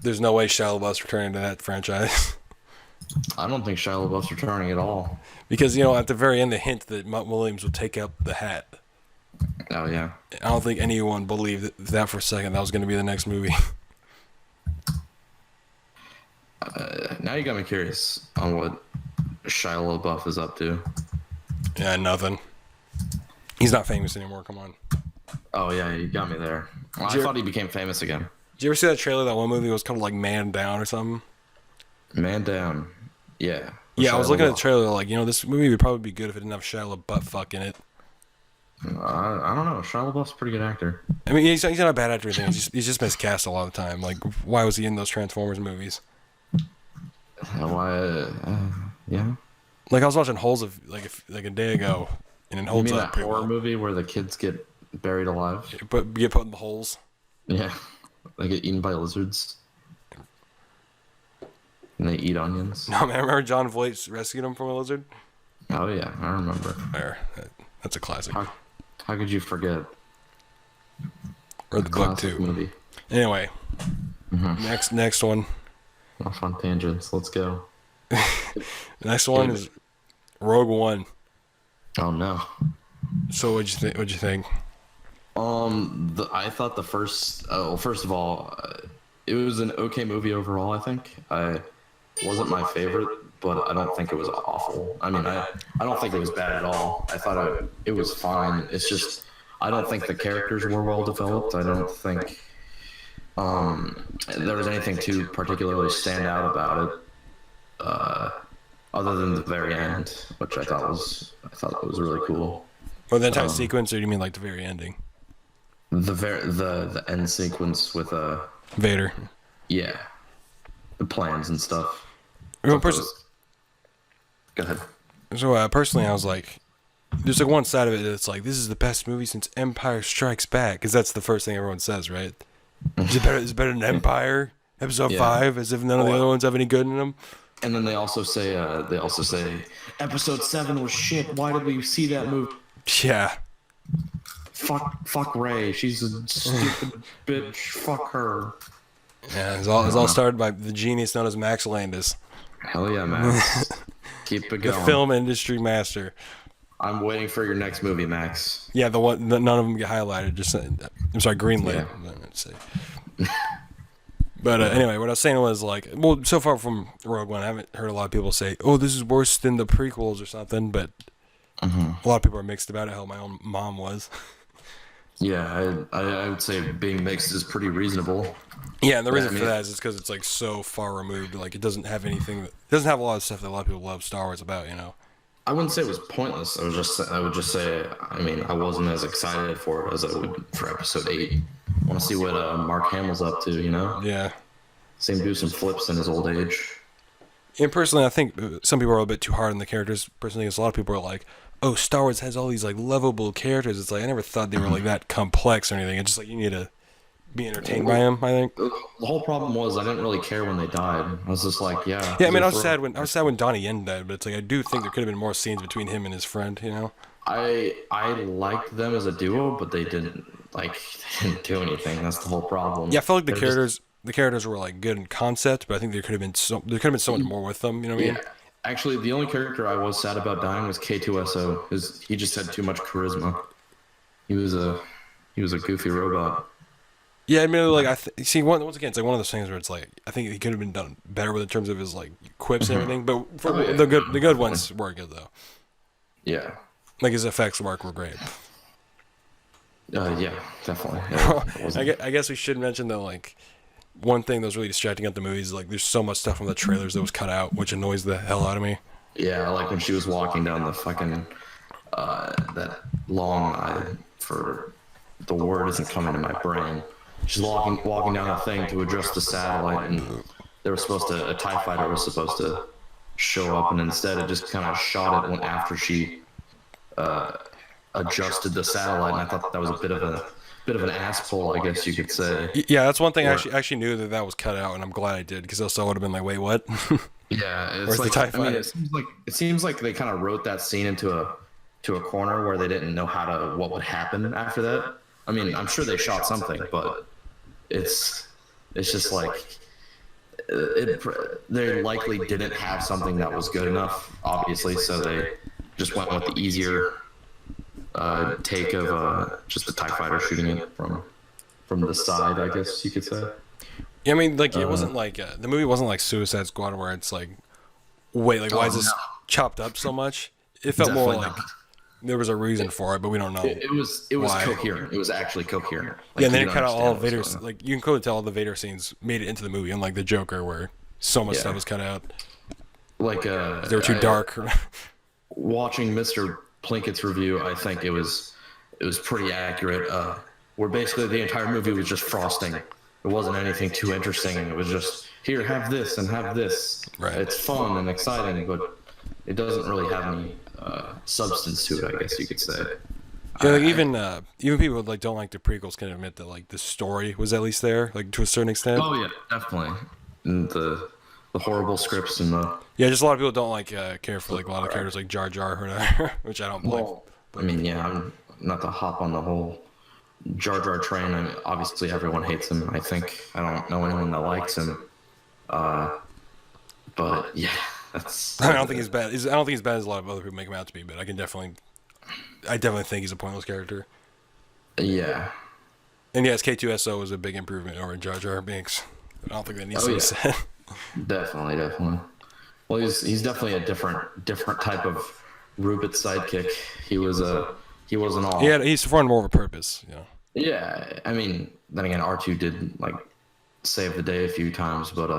there's no way Shia LaBeouf's returning to that franchise. I don't think Shia LaBeouf's returning at all. Because, at the very end, they hint that Mutt Williams would take out the hat. Oh, yeah. I don't think anyone believed that for a second that was going to be the next movie. Now you got me curious on what Shia LaBeouf is up to. Yeah, nothing. He's not famous anymore, come on. Oh, yeah, you got me there. Well, I thought he became famous again. Did you ever see that trailer, that one movie was called like Man Down or something? Man Down. Yeah. Yeah, I was looking at the trailer like, this movie would probably be good if it didn't have Shia LaBeouf in it. I don't know. Shia LaBeouf's a pretty good actor. I mean, he's not a bad actor or anything. He's just miscast a lot of the time. Like, why was he in those Transformers movies? Yeah. Like, I was watching Holes of like a day ago, and it holds up. You mean up that horror movie where the kids get buried alive? But get put in the holes. Yeah, they get eaten by lizards, and they eat onions. No, man, remember John Voight rescued him from a lizard? Oh yeah, I remember. There, that's a classic. How could you forget? Or the book too. Movie. Anyway, next one. Off on tangents. Let's go. The next one is Rogue One. Oh no. So what'd you think? I thought the first. First of all, it was an okay movie overall. I think it wasn't my favorite, but I don't think it was awful. I mean, I don't think it was bad at all. I thought it was fine. It's just I don't think the characters were well developed. I don't think there was anything too particularly stand out about it, other than the very end, which I thought was really cool. Or the entire sequence, or do you mean like the very ending? The end sequence with Vader. Yeah, the plans and stuff. Go ahead. So personally, I was like, there's like one side of it that's like, this is the best movie since Empire Strikes Back, because that's the first thing everyone says, right? Is it better than Empire? Episode 5, as if none of the other ones have any good in them. And then they also say Episode 7 was shit. Why did we see that movie? Yeah. Fuck Rey. She's a stupid bitch. Fuck her. Yeah, it's all started by the genius known as Max Landis. Hell yeah, Max. Keep it going. The film industry master. I'm waiting for your next movie, Max. Yeah, the one that none of them get highlighted. I'm sorry, greenlit. Yeah. But anyway, what I was saying was like, well, so far from Rogue One, I haven't heard a lot of people say, "Oh, this is worse than the prequels" or something. But a lot of people are mixed about it. How my own mom was. Yeah, I would say being mixed is pretty reasonable. Yeah, and the reason for that is because it's like so far removed. Like it doesn't have anything. It doesn't have a lot of stuff that a lot of people love Star Wars about. I wouldn't say it was pointless. I would just say, I mean, I wasn't as excited for it as I would for Episode 8. I want to see what Mark Hamill's up to, Yeah. See him do some flips in his old age. And personally, I think some people are a bit too hard on the characters. Personally, because a lot of people are like, "Oh, Star Wars has all these like lovable characters." It's like I never thought they were like that complex or anything. It's just like you need to be entertained by them. I think the whole problem was I didn't really care when they died. I was just like, yeah. Yeah, I mean, I was sad when Donnie Yen died, but it's like I do think there could have been more scenes between him and his friend. I liked them as a duo, but they didn't do anything. That's the whole problem. Yeah, I felt like They're just the characters were like good in concept, but I think there could have been so much more with them. You know what I yeah. mean? Actually, the only character I was sad about dying was K2SO, because he just had too much charisma. He was a he was a goofy robot. Yeah, admittedly, like see once again, it's like one of those things where it's like I think he could have been done better with in terms of his like quips and everything. But for Oh yeah, the good definitely. ones were good though. Yeah. Like his effects work were great. Yeah, definitely. It wasn't. I guess we should mention that like one thing that was really distracting at the movies is like there's so much stuff from the trailers that was cut out, which annoys the hell out of me. Yeah, like when she was walking down the fucking that long for the word isn't coming to my brain. She's walking down a thing to adjust the satellite, and they were supposed to a TIE fighter was supposed to show up, and instead it just kind of shot it when after she adjusted the satellite, and I thought that was a bit of an ass pull, I guess you could say. Yeah, that's one thing I Or, actually knew that was cut out, and I'm glad I did because else I would have been like, wait, what? yeah, it's Where's the like TIE I mean, fighter? it seems like they kind of wrote that scene into a corner where they didn't know what would happen after that. I mean, I'm sure they shot something, but it's just like they likely didn't have something that was good enough, obviously, so they just went with the easier take of just a TIE fighter shooting it from the side, I guess you could say. Yeah, I mean, like it wasn't like the movie wasn't like Suicide Squad where it's like, wait, like why is Oh this no, chopped up so much? It felt more definitely like not. there was a reason for it, but we don't know It was why. coherent. It was actually coherent. Yeah, Like and then you it could cut out all understand of what was Vader's going on. like you can clearly tell all the Vader scenes made it into the movie, unlike the Joker where so much Yeah. stuff was cut out. Like They were too dark. watching Mr. Plinkett's review, I think it was pretty accurate. Where basically the entire movie was just frosting. It wasn't anything too interesting. It was just here, have this and have this. Right. It's fun and exciting, but it doesn't really have any substance to it, I guess you could say. Yeah, like even people who like don't like the prequels can admit that like the story was at least there, like to a certain extent. Oh yeah, definitely. And the horrible scripts and the Yeah, just a lot of people don't like care for like a lot of characters like Jar Jar or whatever, which I don't blame. well, I mean, yeah, I'm not to hop on the whole Jar Jar train. I mean, obviously, everyone hates him. I don't know anyone that likes him. But yeah, that's. I don't think he's bad. I don't think he's bad as a lot of other people make him out to be, but I definitely think he's a pointless character. Yeah. And yes, K2SO was a big improvement over Jar Jar Binks. I don't think that needs Oh to be yeah. said. Definitely. Well, he's definitely a different type of Rubit sidekick. He wasn't all. He's for more of a purpose, you know. Yeah, I mean, then again, R2 did like save the day a few times, but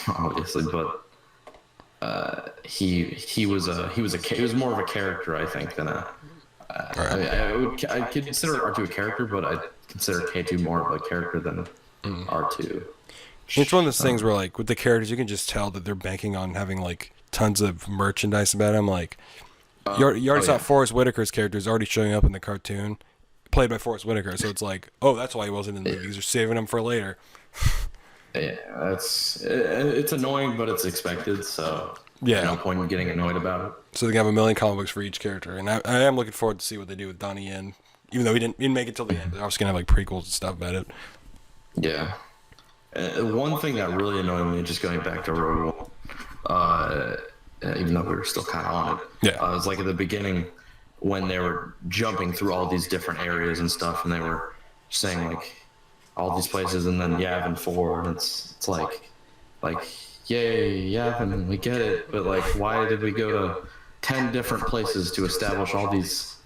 obviously, but he was more of a character, I think, than a. I mean, I consider R2 a character, but I consider K2 more of a character than R2. It's one of those things where like with the characters you can just tell that they're banking on having like tons of merchandise about him. Like you already saw yeah. Forrest Whitaker's character is already showing up in the cartoon, played by Forrest Whitaker. So it's like, oh, that's why he wasn't in the movies. They're saving him for later. Yeah, it's annoying, but it's expected. So Yeah. no point in getting annoyed about it. So they can have a million comic books for each character, and I am looking forward to see what they do with Donnie Yen. Even though he didn't make it till the end, they're obviously gonna have like prequels and stuff about it. Yeah. One thing that really annoyed me, just going back to Rogue One, even though we were still kind of on it, Yeah. it was like at the beginning when they were jumping through all these different areas and stuff, and they were saying like all these places, and then Yavin 4, and it's like yay Yavin, we get it, but like why did we go to 10 different places to establish all these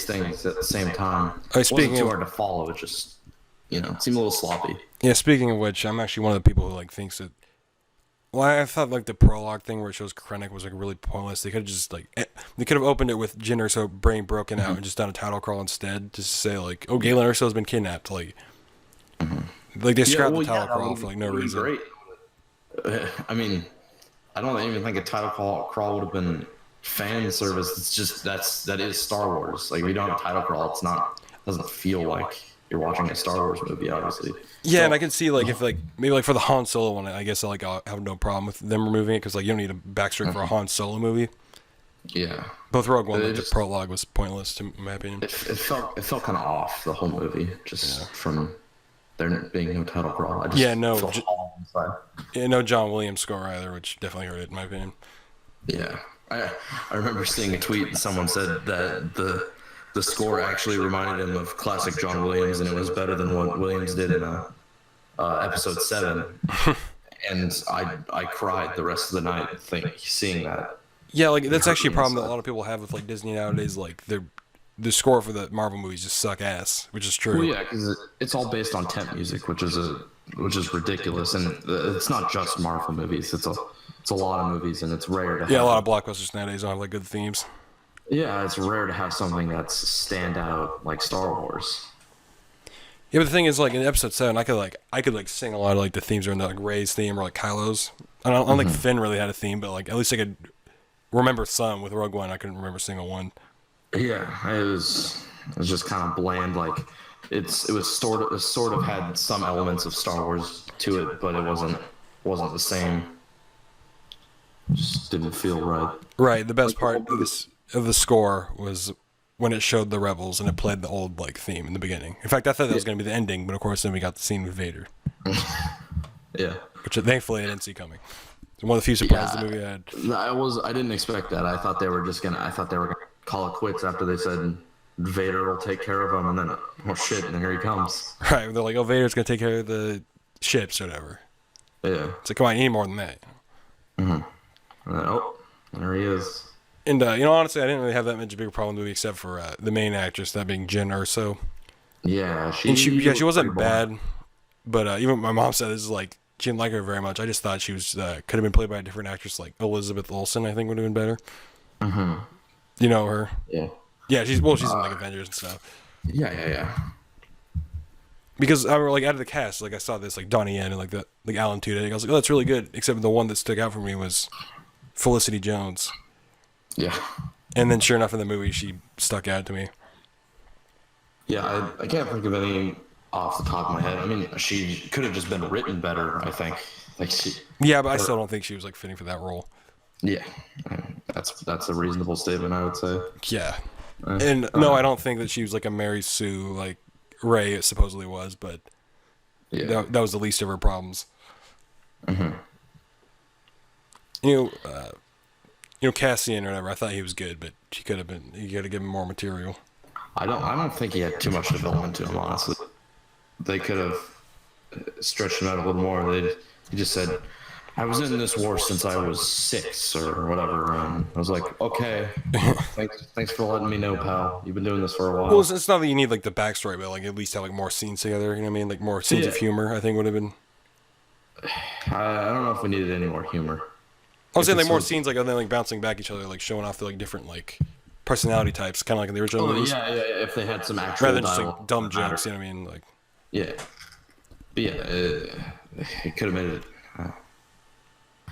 things at the same time? Hey, It speaking wasn't too of- hard to follow. It just it seemed a little sloppy. Yeah, speaking of which, I'm actually one of the people who like thinks that. Well, I thought like the prologue thing where it shows Krennic was like really pointless. They could have just like they could have opened it with Jyn Erso brain broken out and just done a title crawl instead, just to say like, oh, Galen Erso has been kidnapped. Like they scrapped the title crawl for like no reason. Great. I mean, I don't even think a title crawl would have been fan service. It's just that is Star Wars. Like we don't have a title crawl. Doesn't feel like you're watching a Star Wars movie, obviously. Yeah, So, and I can see like if like maybe like for the Han Solo one, I guess I'll have no problem with them removing it because like you don't need a backstory for a Han Solo movie. Yeah. Both Rogue One, It like the just prologue was pointless in my opinion. it felt kind of off the whole movie just from there being no title crawl. I Yeah, just no, felt hollow inside. yeah, no John Williams score either, which definitely hurt it in my opinion. Yeah, I remember seeing a tweet and someone said that the score actually reminded him of classic John Williams, and it was better than what Williams did in episode 7. And I cried the rest of the night seeing that. Yeah, like It that's hurt actually a me problem that a inside. lot of people have with like Disney nowadays. Like the score for the Marvel movies just suck ass, which is Well, true. yeah, because it's all based on temp music, which is ridiculous, and it's not just Marvel movies. It's a lot of movies, and it's rare to Yeah, a have. lot of blockbusters nowadays don't have like good themes. Yeah, it's rare to have something that's stand out like Star Wars. Yeah, but the thing is, like in episode 7, I could like sing a lot of like the themes around like Rey's theme or like Kylo's. I don't think Finn really had a theme, but like at least I could remember some. With Rogue One, I couldn't remember a single one. Yeah, it was just kind of bland. Like it sort of had some elements of Star Wars to it, but it wasn't the same. Just didn't feel right. Right. The best Like the whole part of this of the score was when it showed the rebels and it played the old like theme in the beginning. In fact, I thought that was going to be the ending, but of course then we got the scene with Vader, Yeah. which thankfully I didn't see coming. It's one of the few surprises the movie had. I didn't expect that. I thought they were gonna call it quits after they said Vader will take care of him, and then oh shit, and here he comes. Right. They're like, oh, Vader's going to take care of the ships or whatever. Yeah. It's like, come on, you need more than that. And then, oh, there he is. And, honestly, I didn't really have that much bigger problem with the movie except for the main actress, that being Jen Erso. Yeah, And she was wasn't pretty boring. bad, but even my mom said this is like, she didn't like her very much. I just thought she was, could have been played by a different actress, like Elizabeth Olsen, I think would have been better. Mm-hmm. You know her? Yeah. Yeah, she's in like Avengers and stuff. Yeah. Because I like out of the cast, like I saw this like Donnie Yen and like Alan Tudyk. I was like, oh, that's really good. Except the one that stuck out for me was Felicity Jones. Yeah. And then sure enough, in the movie, she stuck out to me. Yeah, I can't think of any off the top of my head. I mean, she could have just been written better, I think. Like Yeah, but I still don't think she was like fitting for that role. yeah, that's a reasonable statement, I would say. Yeah. And no, I don't think that she was like a Mary Sue like Ray supposedly was, but Yeah. that was the least of her problems. You know, Cassian or whatever. I thought he was good, but she could have been. You got to give him more material. I don't think he had too much development to him, honestly. They could have stretched him out a little more. He just said, I was in this war since I was 6 or whatever. And I was like, okay, thanks for letting me know, pal. You've been doing this for a while. Well, it's not that you need like the backstory, but like at least have like more scenes together. You know what I mean? Like more scenes of Yeah. humor. I think would have been. I don't know if we needed any more humor. I was saying like it's more so- scenes like other than like bouncing back each other, like showing off the like different like personality types, kind of like in the original movies, yeah, if they had some actual rather than just dialogue like dumb that mattered. jokes. You know what I mean? Like Yeah. But yeah, it could have made it.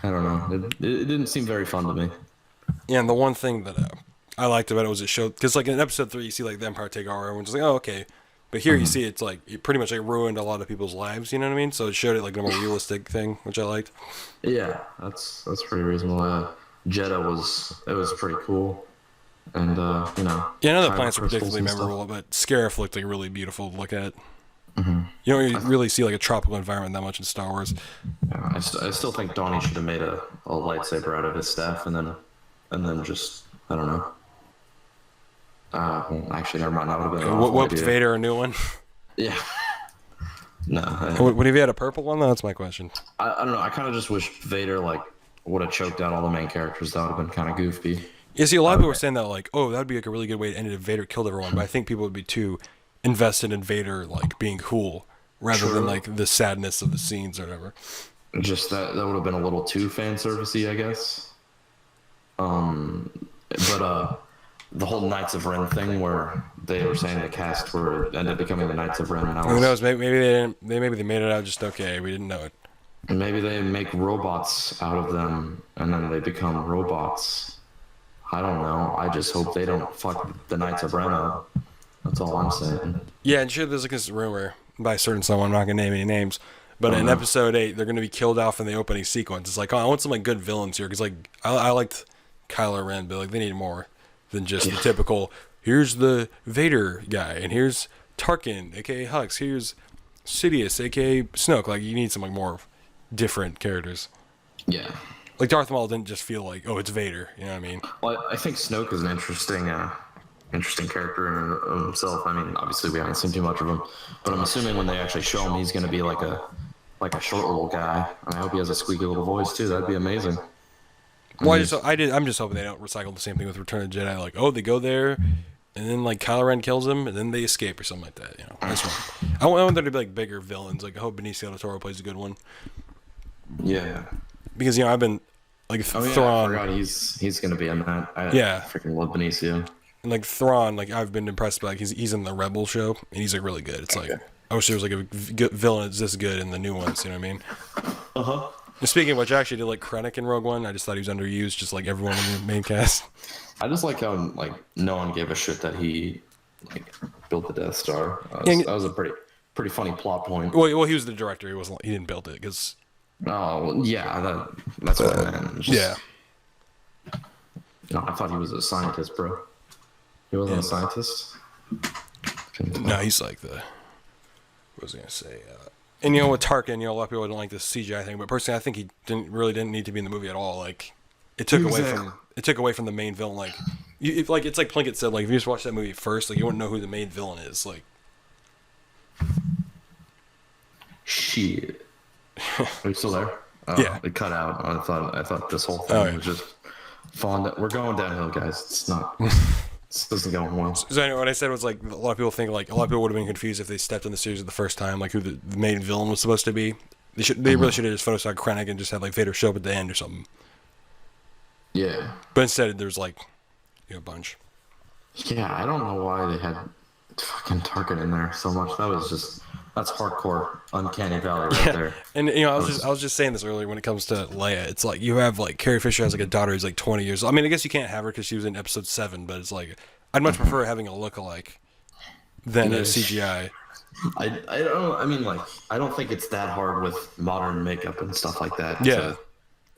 I don't know. It didn't seem very fun to me. yeah. And the one thing that I liked about it was it showed because like in episode 3 you see like the Empire take over, everyone's just like oh okay, but here you see it's like it pretty much like ruined a lot of people's lives. You know what I mean? So it showed it like in a more realistic thing, which I liked. Yeah, that's pretty reasonable. Jeddah was pretty cool, and you know. Yeah, I know the kyber planets were crystals particularly and stuff. memorable, but Scarif looked like really beautiful to look at. You don't really see like a tropical environment that much in Star Wars. Yeah, I still think Donnie should have made a lightsaber out of his staff, and then just I don't know. Well, actually, never mind. That would have been an awful Whooped idea. Vader a new one. Yeah. No, Would have you had a purple one? Though? That's my question. I don't know. I kind of just wish Vader like would have choked out all the main characters. That would have been kind of goofy. Yeah, see, a lot of people were saying that like, oh, that'd be like a really good way to end it if Vader killed everyone. But I think people would be too invested in Vader like being cool rather than True. like the sadness of the scenes or whatever. Just that would have been a little too fan servicey, I guess. But the whole Knights of Ren thing, where they were saying the cast ended up becoming the Knights of Ren, and Who knows? Maybe they didn't. Maybe they made it out just okay. We didn't know it. maybe they make robots out of them, and then they become robots. I don't know. I just hope they don't fuck the Knights of Ren up. That's all I'm saying. Yeah, and sure, there's like this rumor by a certain someone. I'm not gonna name any names, but in episode 8, they're gonna be killed off in the opening sequence. It's like, oh, I want some like good villains here because like I liked Kylo Ren, but like they need more than just the typical. Here's the Vader guy, and here's Tarkin, aka Hux. Here's Sidious, aka Snoke. Like you need some like more different characters. Yeah. Like Darth Maul didn't just feel like, oh, it's Vader. You know what I mean? Well, I think Snoke is an interesting character in himself. I mean, obviously we haven't seen too much of him, but I'm assuming when they actually show him, he's going to be like a short little guy. And I hope he has a squeaky little voice too. That'd be amazing. Well, I'm just hoping they don't recycle the same thing with Return of the Jedi. Like, oh, they go there, and then like Kylo Ren kills him, and then they escape or something like that. You know, that's one. I want there to be like bigger villains. Like I hope Benicio del Toro plays a good one. Yeah. Because I've been like Thrawn. I forgot he's going to be in that. I freaking love Benicio. And like Thrawn, like I've been impressed by. Like he's in the Rebel show, and he's like really good. It's like I wish there was like a good villain that's this good in the new ones. You know what I mean? Speaking of which, I actually did like Krennic in Rogue One. I just thought he was underused, just like everyone in the main cast. I just like how like no one gave a shit that he like built the Death Star. That was a pretty funny plot point. Well, he was the director. He didn't build it because. Oh yeah, that's what I meant. Yeah. No, I thought he was a scientist, bro. He wasn't a scientist. No, he's like the. What was I gonna say? And with Tarkin, a lot of people don't like this CGI thing, but personally, I think he didn't need to be in the movie at all. Like, it took away from the main villain. Like, it's like Plinkett said. Like, if you just watch that movie first, like you wouldn't know who the main villain is. Like, shit. Are you still there? Yeah. It cut out. I thought this whole thing was just falling down. We're going downhill, guys. It's not. This isn't going well. So anyway, what I said was like a lot of people think like a lot of people would have been confused if they stepped in the series the first time, like who the main villain was supposed to be. They really should have just photoshopped Krennic and just had like Vader show up at the end or something. Yeah. But instead, there's like a bunch. Yeah, I don't know why they had fucking Tarkin in there so much. That's hardcore uncanny valley right there. And I was just saying this earlier when it comes to Leia. It's like you have like Carrie Fisher has like a daughter who's like 20 years old. I mean, I guess you can't have her because she was in episode 7, but it's like I'd much prefer having a lookalike than a CGI. I don't think it's that hard with modern makeup and stuff like that. Yeah.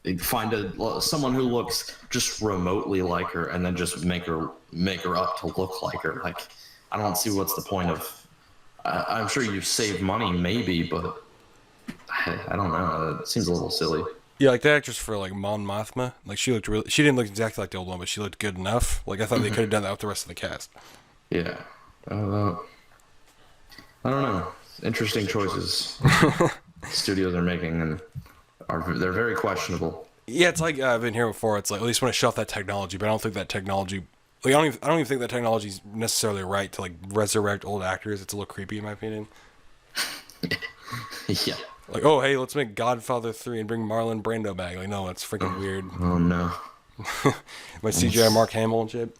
To find someone who looks just remotely like her and then just make her up to look like her. Like, I don't see what's the point of. I'm sure you save money, maybe, but I don't know. It seems a little silly. Yeah, like the actress for like Mon Mothma, like she didn't look exactly like the old one, but she looked good enough. Like I thought they could have done that with the rest of the cast. Yeah, I don't know. Interesting choices studios are making, and they're very questionable. Yeah, it's like I've been here before. It's like at least when I show off that technology, but I don't think that technology. Like I don't even think that technology is necessarily right to like resurrect old actors. It's a little creepy in my opinion. Yeah. Like, oh hey, let's make Godfather 3 and bring Marlon Brando back. Like, no, that's freaking weird. Oh no. My CGI Mark Hamill and shit.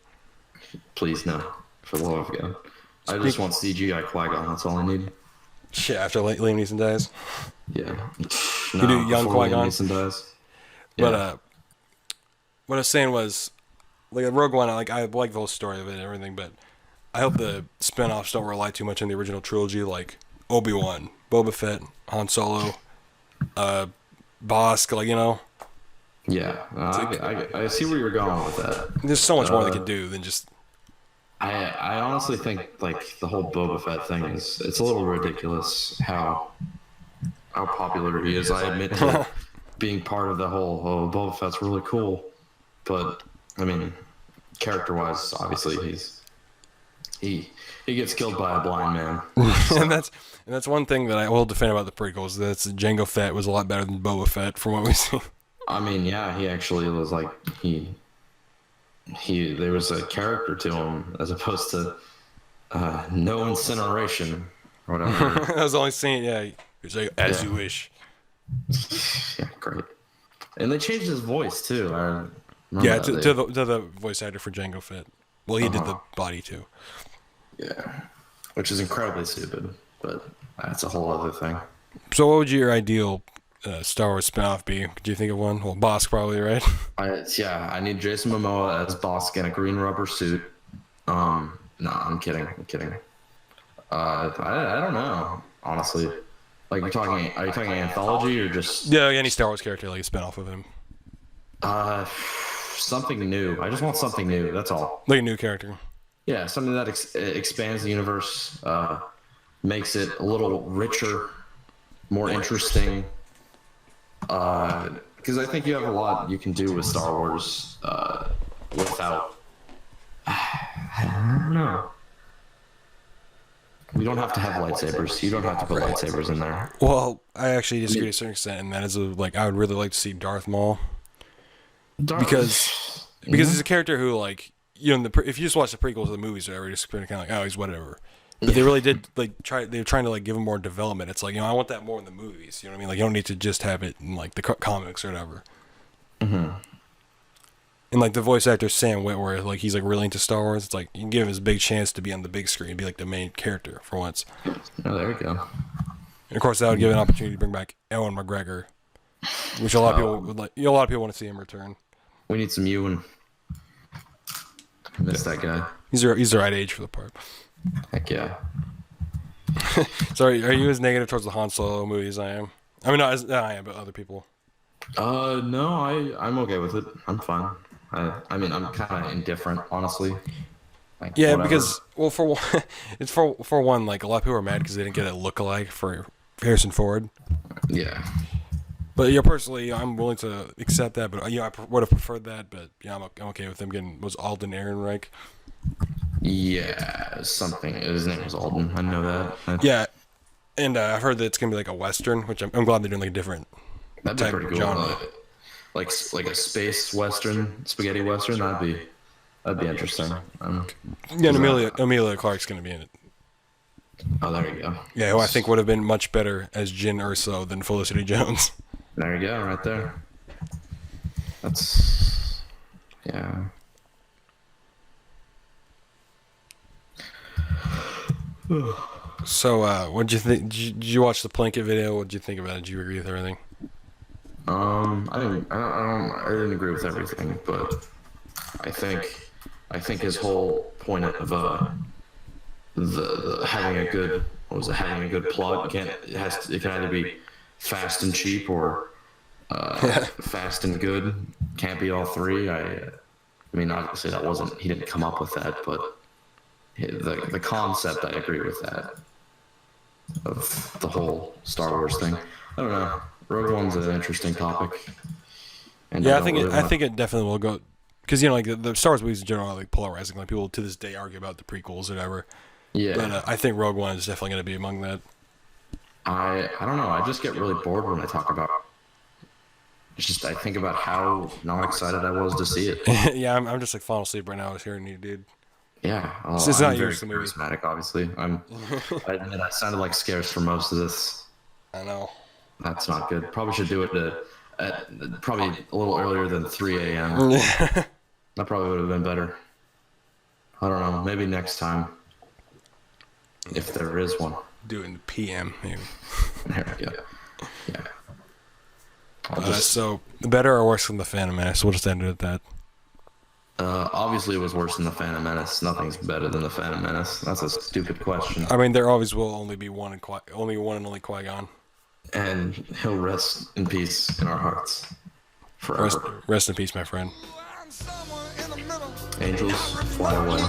Please no, for the love of God. I just want CGI Qui-Gon. That's all I need. Shit, after Liam Neeson dies. Yeah. You do young Qui-Gon. Liam Neeson dies. Yeah. But what I was saying was. Like Rogue One, I like the whole story of it and everything, but I hope the spin-offs don't rely too much on the original trilogy, like Obi-Wan, Boba Fett, Han Solo, Bosk, like Yeah, I see where you're going with that. There's so much more they can do than just. I honestly think like the whole Boba Fett thing it's a little ridiculous how popular he is. I admit to being part of the whole Boba Fett's really cool, but I mean. Character-wise, obviously, he gets killed by a blind man. and that's one thing that I will defend about the prequels. That's Jango Fett was a lot better than Boba Fett from what we see. I mean, yeah, he actually was like there was a character to him as opposed to no incineration or whatever. I was only saying, yeah, he's like as you wish. Yeah, great. And they changed his voice too. Yeah, to the voice actor for Jango Fett. Well, he did the body too. Yeah, which is incredibly stupid, but that's a whole other thing. So, what would your ideal Star Wars spinoff be? Could you think of one? Well, Bosk probably, right? I need Jason Momoa as Bosk in a green rubber suit. No, I'm kidding. I don't know, honestly. Like, are you talking anthology or just? Yeah, any Star Wars character, like a spinoff of him. something new. I just want something new. That's all. Like a new character. Yeah, something that expands the universe, makes it a little richer, more interesting. Because I think you have a lot you can do with Star Wars without. I don't know. We don't have to have lightsabers. You don't have to put lightsabers in there. Well, I actually disagree to a certain extent, and that is like I would really like to see Darth Maul because he's a character who like if you just watch the prequels of the movies or whatever, you're just kind of like he's whatever. But they really did like they were trying to like give him more development. It's like I want that more in the movies. You know what I mean? Like you don't need to just have it in like the comics or whatever. Mm-hmm. And like the voice actor Sam Witwer, like he's like really into Star Wars. It's like you can give him his big chance to be on the big screen, be like the main character for once. Oh, there we go. And of course, that would give an opportunity to bring back Ewan McGregor, which a lot of people would like. A lot of people want to see him return. We need some Ewan. I miss that guy. He's the right age for the part. Heck yeah. Sorry, are you as negative towards the Han Solo movie as I am? I mean, not as I am, but other people. No, I'm okay with it. I'm fine. I mean, I'm kind of indifferent, honestly. Like, yeah, whatever. because for one, it's for one, like a lot of people are mad because they didn't get a look-alike for Harrison Ford. Yeah. But personally, I'm willing to accept that. But I would have preferred that. But I'm okay with them getting was Alden Ehrenreich. Yeah, something. His name was Alden. I know that. Yeah, and I've heard that it's gonna be like a western, which I'm glad they're doing like a different that'd be pretty cool. Genre. Like a space western, spaghetti western. That'd be interesting. Yeah, and Emilia Clarke's gonna be in it. Oh, there you go. Yeah, who I think would have been much better as Jyn Erso than Felicity Jones. There you go, right there. That's yeah. So, what'd you think? Did you watch the Plinkett video? What'd you think about it? Did you agree with everything? I didn't agree with everything, but I think his whole point of the having a good having a good plot it can either be fast and cheap or fast and good. Can't be all three. I mean, obviously he didn't come up with that, but the concept I agree with that of the whole Star Wars thing. I don't know. Rogue One's an interesting topic. And yeah, I think it definitely will go because like the Star Wars movies in general are like polarizing. Like people to this day argue about the prequels or whatever. Yeah. But I think Rogue One is definitely going to be among that. I don't know. I just get really bored when I talk about. I think about how not excited I was to see it. Yeah, I'm just like falling asleep right now. I was hearing you, dude. Yeah, it's not very yours, the movie. charismatic, obviously. I admit I sounded like scarce for most of this. I know. That's not good. Probably should do it at probably a little earlier than 3 a.m. That probably would have been better. I don't know. Maybe next time, if there is one. Do it in the PM, maybe. There we go. Yeah. So, better or worse than the Phantom Menace? We'll just end it at that. Obviously, it was worse than the Phantom Menace. Nothing's better than the Phantom Menace. That's a stupid question. I mean, there always will only be one and only Qui-Gon. And he'll rest in peace in our hearts forever. Rest in peace, my friend. Angels, fly away.